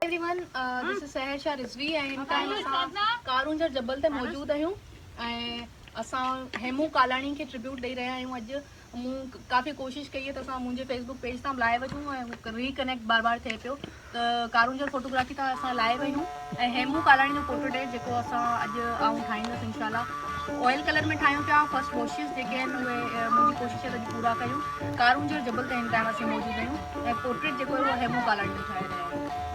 Everyone, this is सहर शाह रिजवी ऐं हिन टाइम असां कारूंझर जबल ते मौजूद आहियूं ऐं असां हेमू कालाणी खे ट्रिब्यूट ॾेई रहिया आहियूं। अॼु मूं काफ़ी कोशिशि कई आहे त असां मुंहिंजे फेसबुक पेज तां लाइव अचूं ऐं रिकनेक्ट बार बार थिए पियो त कारूंझर फोटोग्राफी तां असां लाइव आहियूं ऐं हेमू कालाणी जो फोटो ॾे जेको असां अॼु आऊं ठाहींदसि इंशाल्लाह। ऑयल कलर में ठाहियूं पिया। फर्स्ट वॉशिस जेके आहिनि उहे मुंहिंजी कोशिशि आहे त अॼु पूरा कयूं। कारूंझर जबल ते हिन टाइम असीं मौजूद आहियूं ऐं पोर्ट्रेट जेको आहे उहो हेमू कालाणी जो ठाहे रहिया आहियूं।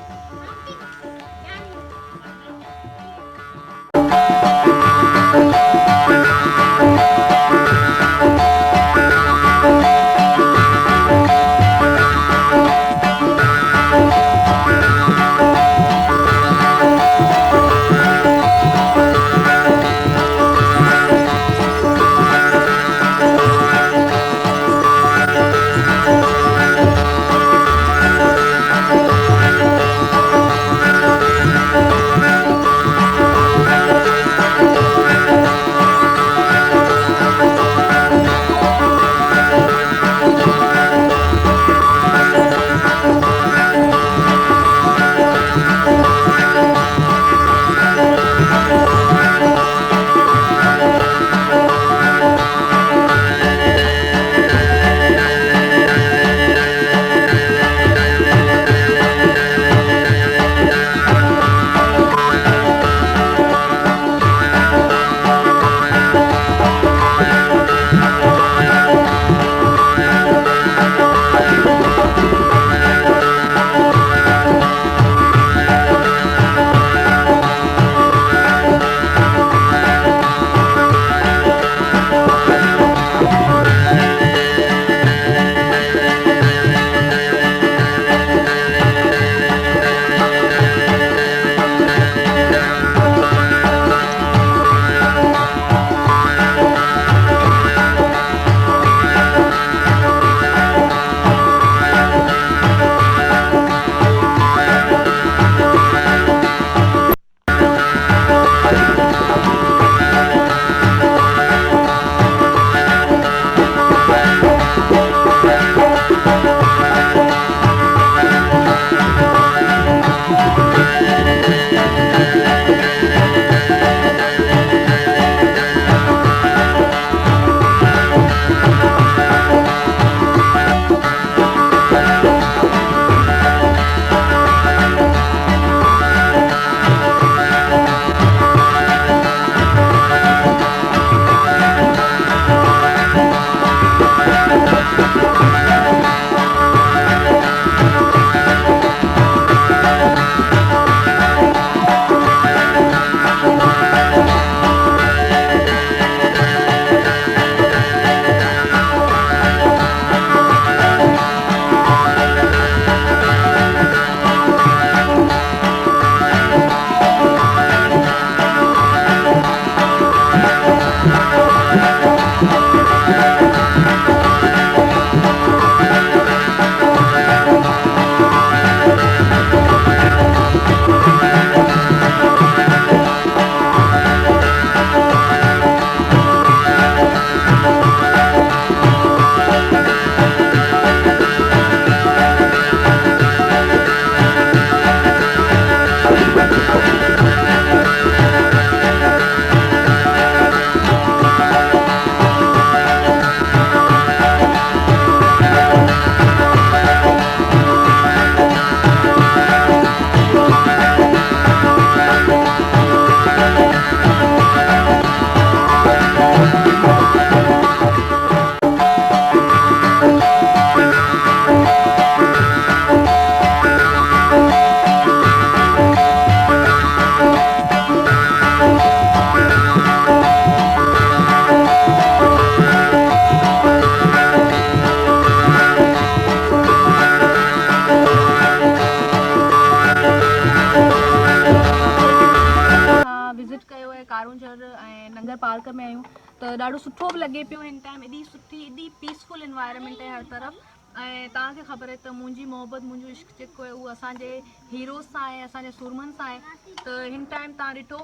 कारूंझर ऐं नंगर पार्क में आहियूं त ॾाढो सुठो बि लॻे पियो हिन टाइम। एॾी सुठी एॾी पीसफुल इन्वायरमेंट आहे हर तरफ़ ऐं तव्हांखे ख़बर आहे त मुंहिंजी मोहबत मुंहिंजो इश्क जेको आहे उहो असांजे हीरोज़ सां आहे, असांजे सुरमन सां आहे। त हिन टाइम तव्हां ॾिठो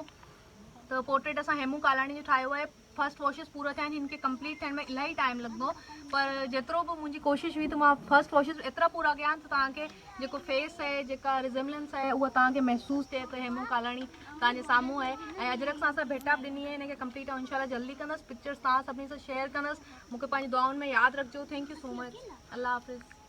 त पोर्ट्रेट असां हेमू कालाणी जो ठाहियो आहे। फर्स्ट वॉशिस पूरा थिया आहिनि, हिनखे कंप्लीट थियण में इलाही टाइम लॻंदो, पर जेतिरो बि मुंहिंजी कोशिशि हुई त मां फर्स्ट वॉशिस एतिरा पूरा कया त तव्हांखे जेको फेस आहे, जेका रिज़ेम्बलेंस आहे, उहा तव्हांखे महसूसु थिए त हेमू कालाणी तव्हांजे साम्हूं आहे। ऐं अजरक सां असां भेटा बि ॾिनी आहे, हिनखे कंप्लीट ऐं इंशाल्लाह जल्दी कंदसि, पिक्चर्स तव्हां सभिनी सां शेयर कंदसि। मूंखे पंहिंजी दुआउनि में यादि रखिजो। Thank you so much. अल्लाह हाफ़िज़।